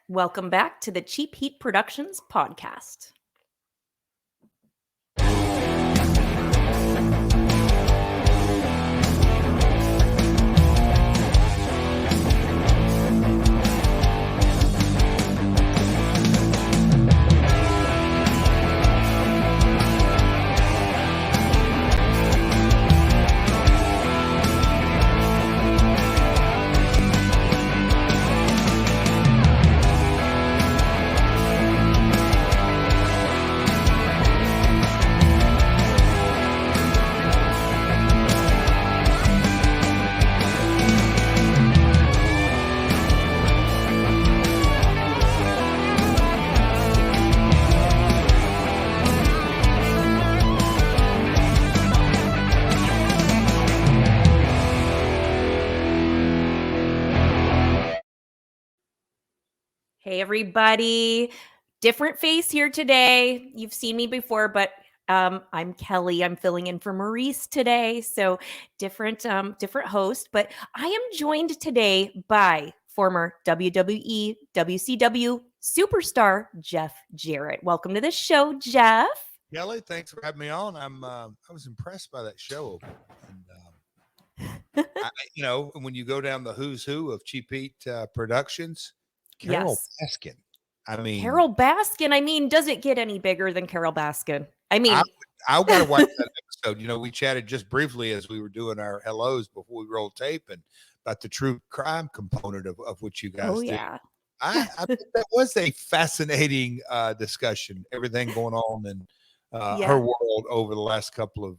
Welcome back to the Cheap Heat Productions podcast. Hey, everybody. Different face here today. You've seen me before, but I'm Kelly. I'm filling in for Maurice today. So different host. But I am joined today by former WWE, WCW superstar Jeff Jarrett. Welcome to the show, Jeff. Kelly, thanks for having me on. I was impressed by that show. And when you go down the who's who of Cheap Heat Productions, Carol Baskin. Carol Baskin. I mean, does it get any bigger than Carol Baskin? I mean, I got to watch that episode. You know, we chatted just briefly as we were doing our hellos before we rolled tape and about the true crime component of what you guys do. Yeah. I think that was a fascinating discussion, everything going on and her world over the last couple of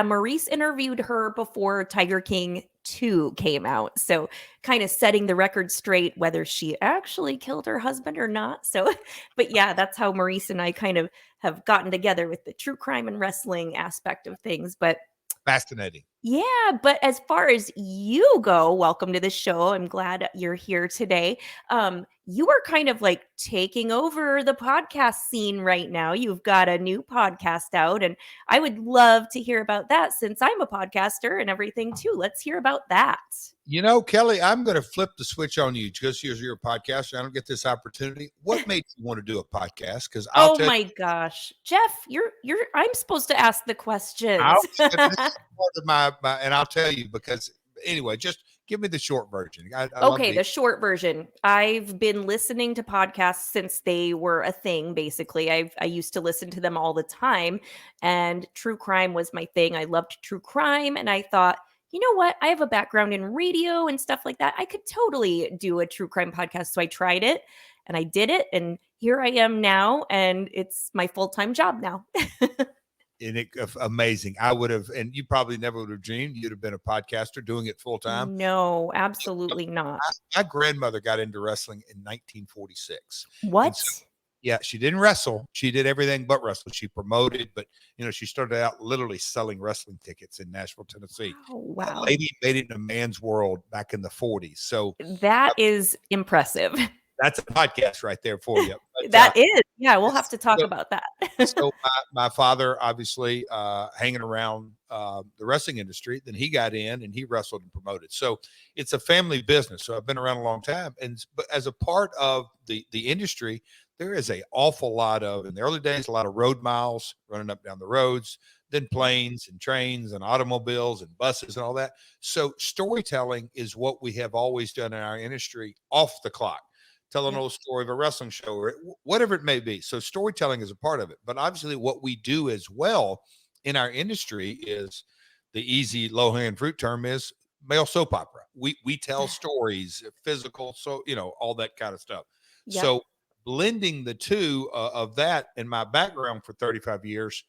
Maurice interviewed her before Tiger King 2 came out, so kind of setting the record straight whether she actually killed her husband or not. So but yeah, that's how Maurice and I kind of have gotten together with the true crime and wrestling aspect of things. But fascinating. Yeah, but as far as you go, welcome to the show. I'm glad you're here today. You are kind of like taking over the podcast scene right now. You've got a new podcast out, and I would love to hear about that since I'm a podcaster and everything too. Let's hear about that. You know, Kelly, I'm going to flip the switch on you because you're a podcaster. I don't get this opportunity. What made you want to do a podcast? Because my gosh, Jeff, I'm supposed to ask the questions. This is part of my, and I'll tell you because anyway, just give me the short version. The short version. I've been listening to podcasts since they were a thing. Basically, I used to listen to them all the time, and true crime was my thing. I loved true crime, and I thought, you know what? I have a background in radio and stuff like that. I could totally do a true crime podcast. So I tried it and I did it. And here I am now. And it's my full-time job now. Amazing. I would have, and you probably never would have dreamed you'd have been a podcaster doing it full time. No, absolutely not. My grandmother got into wrestling in 1946. What? Yeah, she didn't wrestle. She did everything but wrestle. She promoted, but she started out literally selling wrestling tickets in Nashville, Tennessee. Oh, wow. A lady made it in a man's world back in the 40s. So that is impressive. That's a podcast right there for you. But, that is. Yeah, we'll have to talk about that. So my father, obviously, hanging around the wrestling industry, then he got in and he wrestled and promoted. So it's a family business. So I've been around a long time. But as a part of the industry, there is an awful lot of, in the early days, a lot of road miles running up down the roads, then planes and trains and automobiles and buses and all that. So storytelling is what we have always done in our industry off the clock. Tell an old story of a wrestling show or whatever it may be. So storytelling is a part of it. But obviously what we do as well in our industry is the easy low-hanging fruit term is male soap opera. We tell stories, physical, so, all that kind of stuff. Yep. So blending the two of that in my background for 35 years,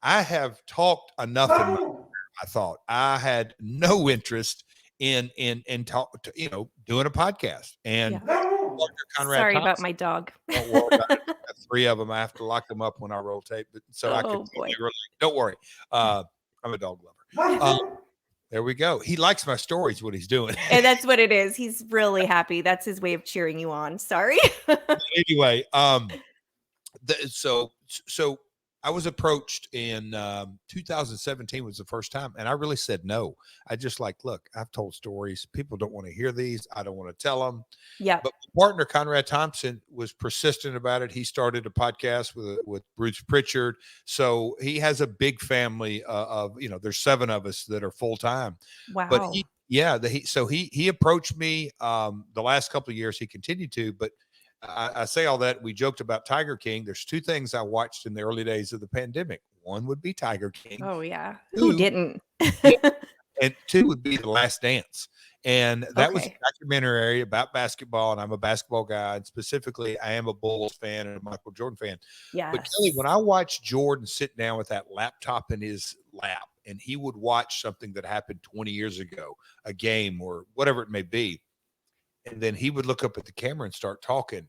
I have talked enough in my career. I thought I had no interest in doing a podcast. And sorry about my dog. Don't worry about it. I have 3 of them. I have to lock them up when I roll tape, so I can relate. Don't worry. I'm a dog lover. There we go. He likes my stories, what he's doing. And that's what it is. He's really happy. That's his way of cheering you on. Sorry. Anyway, so I was approached in 2017 was the first time, and I really said no. I just like, look, I've told stories. People don't want to hear these. I don't want to tell them. Yep. But my partner Conrad Thompson was persistent about it. He started a podcast with Bruce Pritchard, so he has a big family of there's 7 of us that are full time. But Wow. he approached me the last couple of years. He continued to, but I say all that. We joked about Tiger King. There's 2 things I watched in the early days of the pandemic. One would be Tiger King. Oh yeah. Who 2, didn't? yeah, and 2 would be The Last Dance. And that was a Okay. documentary about basketball, and I'm a basketball guy, and specifically, I am a Bulls fan and a Michael Jordan fan. But Kelly, Yes. when I watched Jordan sit down with that laptop in his lap, and he would watch something that happened 20 years ago, a game or whatever it may be, and then he would look up at the camera and start talking.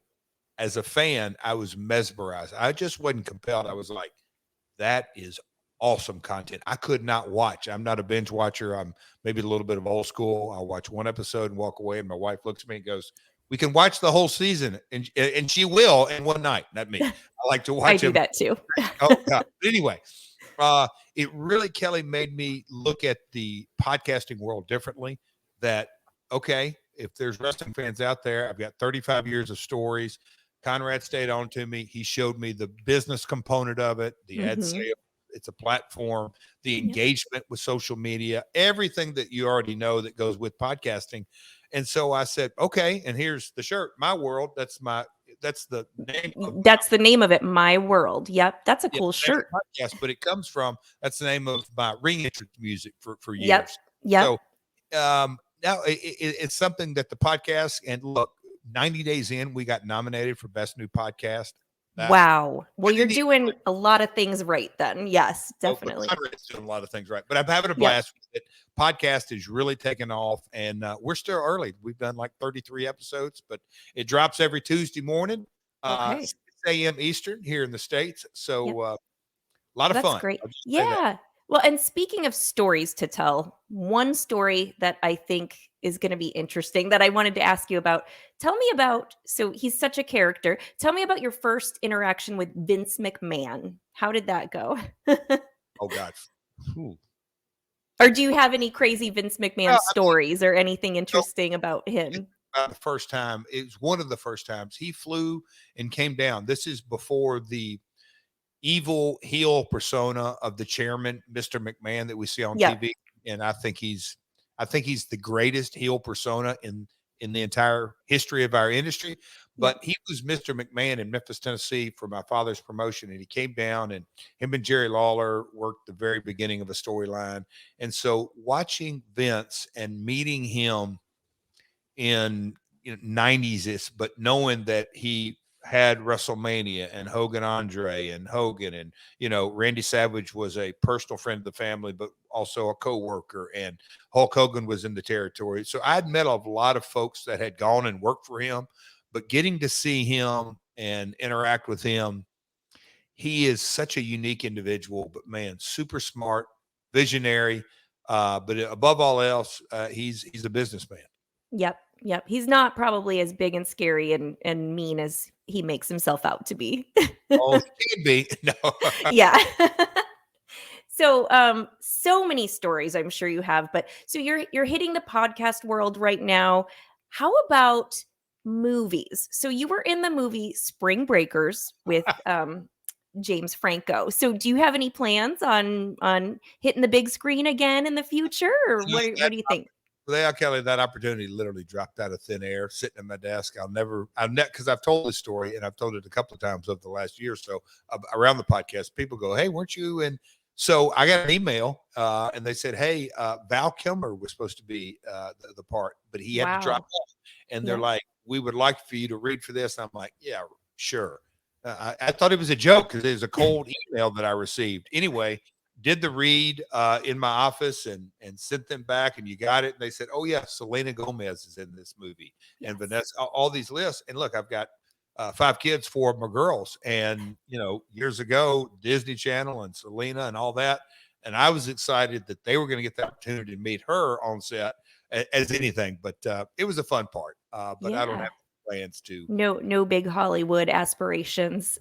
As a fan, I was mesmerized. I just wasn't compelled. I was like, that is awesome content. I could not watch. I'm not a binge watcher. I'm maybe a little bit of old school. I'll watch one episode and walk away. And my wife looks at me and goes, "We can watch the whole season," and she will in one night. Not me. I like to I watch do him. that too. Oh God. But anyway, it really, Kelly, made me look at the podcasting world differently. That okay, if there's wrestling fans out there, I've got 35 years of stories. Conrad stayed on to me. He showed me the business component of it, the ad Hmm. sale. It's a platform, the Yep. engagement with social media, everything that you already know that goes with podcasting. And so I said, okay, and here's the shirt, My World. That's the name of That's the name of it. My World. Yep. That's a yeah, cool name of shirt. the podcast, but it comes from that's the name of my ring entrance music for Yep. years. Yep. So now it's something that the podcast and look, 90 days in, we got nominated for best new podcast. That Wow. Well, I you're didn't even doing a lot of things right then. Yes, but definitely. Conrad's doing a lot of things right. But I'm having a Yep. blast with it. Podcast is really taking off, and we're still early. We've done like 33 episodes, but it drops every Tuesday morning, Okay. 6 a.m. Eastern here in the States. Yep. So a lot of That's fun. great. I'll just say that. Yeah. Well, and speaking of stories to tell, one story that I think is going to be interesting that I wanted to ask you about. Tell me about, so he's such a character. Tell me about your first interaction with Vince McMahon. How did that go? Oh, God. Whew. Or do you have any crazy Vince McMahon Well, I mean, stories or anything so interesting about it's him? about the first time. It was one of the first times he flew and came down. This is before the evil heel persona of the chairman, Mr. McMahon, that we see on Yep. TV. And I think he's the greatest heel persona in the entire history of our industry. But Yep. he was Mr. McMahon in Memphis, Tennessee for my father's promotion. And he came down and him and Jerry Lawler worked the very beginning of a storyline. And so watching Vince and meeting him in 90s is but knowing that he had WrestleMania and Hogan Andre and Hogan and Randy Savage was a personal friend of the family but also a co-worker and Hulk Hogan was in the territory. So I'd met a lot of folks that had gone and worked for him, but getting to see him and interact with him, he is such a unique individual, but man, super smart, visionary, but above all else, he's a businessman. Yep. Yep. He's not probably as big and scary and mean as he makes himself out to be. Oh, he can be. No. Yeah. So so many stories I'm sure you have, but so you're hitting the podcast world right now. How about movies? So you were in the movie Spring Breakers with James Franco. So do you have any plans on hitting the big screen again in the future or what do you think? Well, Kelly, that opportunity literally dropped out of thin air, sitting at my desk. Because I've told this story and I've told it a couple of times over the last year or so around the podcast. People go, "Hey, weren't you?" And so I got an email and they said, "Hey, Val Kilmer was supposed to be the part, but he had to drop Wow. off." And they're Yep. like, "We would like for you to read for this." And I'm like, "Yeah, sure." I thought it was a joke because it was a cold email that I received. Anyway, did the read in my office and sent them back and you got it. And they said, "Oh yeah, Selena Gomez is in this movie and Yes. Vanessa, all these lists." And look, I've got 5 kids, 4 of them are girls. And, years ago, Disney Channel and Selena and all that. And I was excited that they were going to get the opportunity to meet her on set as anything, but it was a fun part. But I don't Yeah. have plans to. No big Hollywood aspirations.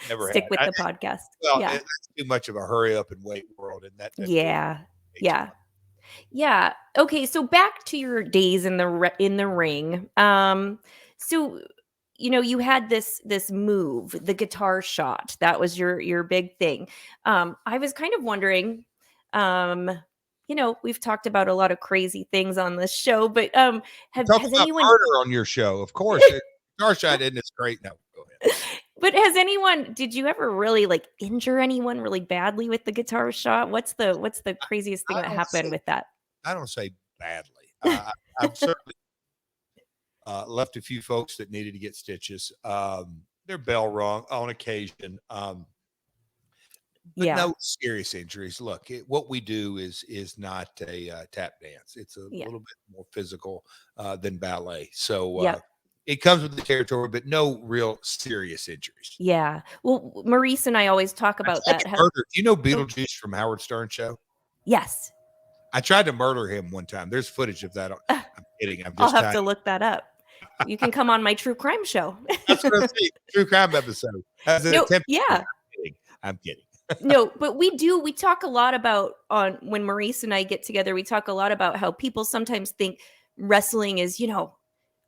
Never had. Stick with the podcast. Well, Yeah. that's too much of a hurry up and wait world, and that really Yeah. way too Yeah. much. Yeah. Okay, so back to your days in in the ring. So you had this move, the guitar shot. That was your big thing. I was kind of wondering, um, we've talked about a lot of crazy things on this show, but You have talk has about anyone murder on your show, of course. Guitar shot isn't as great. No, go ahead. but has anyone did you ever really like injure anyone really badly with the guitar shot? What's the craziest thing I that don't happened say with that? I don't say badly. I've certainly left a few folks that needed to get stitches. Their bell rung on occasion, but Yeah. no serious injuries. Look, what we do is not a tap dance. It's a Yeah. little bit more physical than ballet. So Yep. it comes with the territory, but no real serious injuries. Yeah. Well, Maurice and I always talk I about tried that. to murder. Do you know Oh, Beetlejuice from Howard Stern show? yes. I tried to murder him one time. There's footage of that. Uh, I'm kidding. I'm I'll just have trying. to look that up. You can come on my true crime show. That's what I see. True crime episode as an No, attempt. yeah. I'm kidding. I'm kidding. No, but we talk a lot about on when Maurice and I get together, we talk a lot about how people sometimes think wrestling is,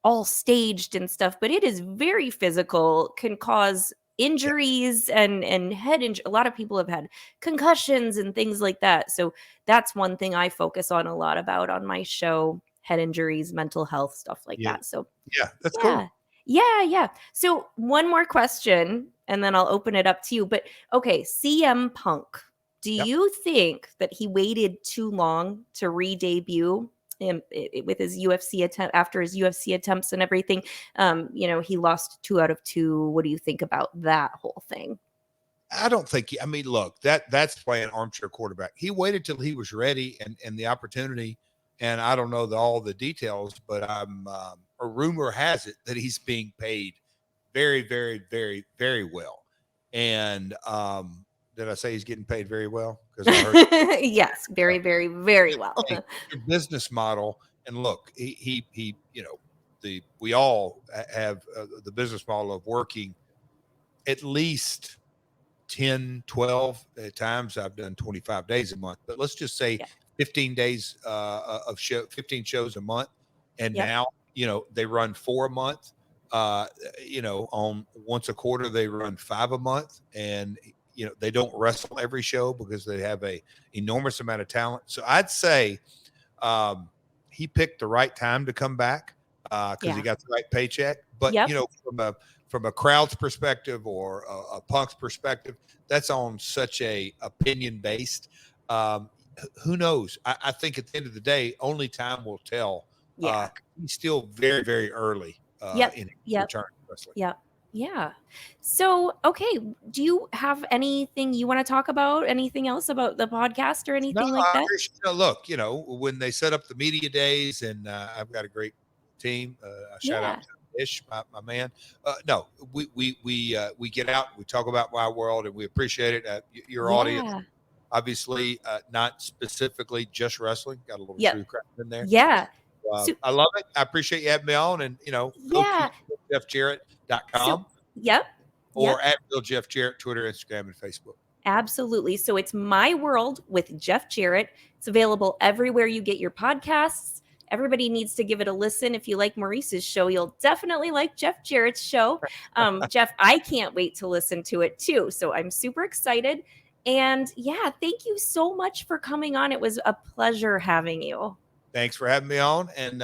all staged and stuff, but it is very physical, can cause Yeah, injuries and head injury. A lot of people have had concussions and things like that. So that's one thing I focus on a lot about on my show, head injuries, mental health, stuff like yeah, that. So yeah. That's cool. yeah. Yeah, yeah. So one more question and then I'll open it up to you. But okay, CM Punk. Do Yep. you think that he waited too long to re-debut with his UFC attempt after his UFC attempts and everything? He lost 2 out of 2. What do you think about that whole thing? I don't think. I mean, look, that's playing armchair quarterback. He waited till he was ready and the opportunity. And I don't know all the details, but a rumor has it that he's being paid very, very, very, very well. And did I say he's getting paid very well? Because I heard Yes, very, very, very well. your business model. And look, he we all have the business model of working at least 10, 12 at times. I've done 25 days a month, but let's just say Yeah. 15 days of 15 shows a month. And Yep. now, they run 4 a month. On once a quarter, they run 5 a month. And, they don't wrestle every show because they have a enormous amount of talent. So I'd say he picked the right time to come back because he Yeah. got the right paycheck. But, Yep. from a crowd's perspective or a punk's perspective, that's on such a opinion based. Who knows? I think at the end of the day, only time will tell. Yeah. He's still very, very early Yep. in his Yep. return to wrestling. Yep. Yeah. So, okay, do you have anything you want to talk about? Anything else about the podcast or No, anything like that? look, when they set up the media days, and I've got a great team. Shout out Yeah. to Ish, my man. No, we get out, we talk about my world, and we appreciate it. Your audience, Yeah. obviously, not specifically just wrestling. Got a little Yep. true crime in there. Yeah. So, I love it. I appreciate you having me on, and go yeah. to jeffjarrett.com So, yep. Yep. or at Real Jeff Jarrett, Twitter, Instagram, and Facebook. Absolutely. So it's My World with Jeff Jarrett. It's available everywhere you get your podcasts. Everybody needs to give it a listen. If you like Maurice's show, you'll definitely like Jeff Jarrett's show. Jeff, I can't wait to listen to it too. So I'm super excited. And yeah, thank you so much for coming on. It was a pleasure having you. Thanks for having me on, and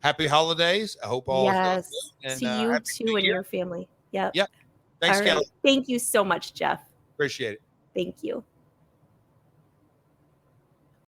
happy holidays. I hope all is going Yes. good, and To you happy New too and Year. your family. Yep. Yep. Thanks, All right. Kelly. Thank you so much, Jeff. Appreciate it. Thank you.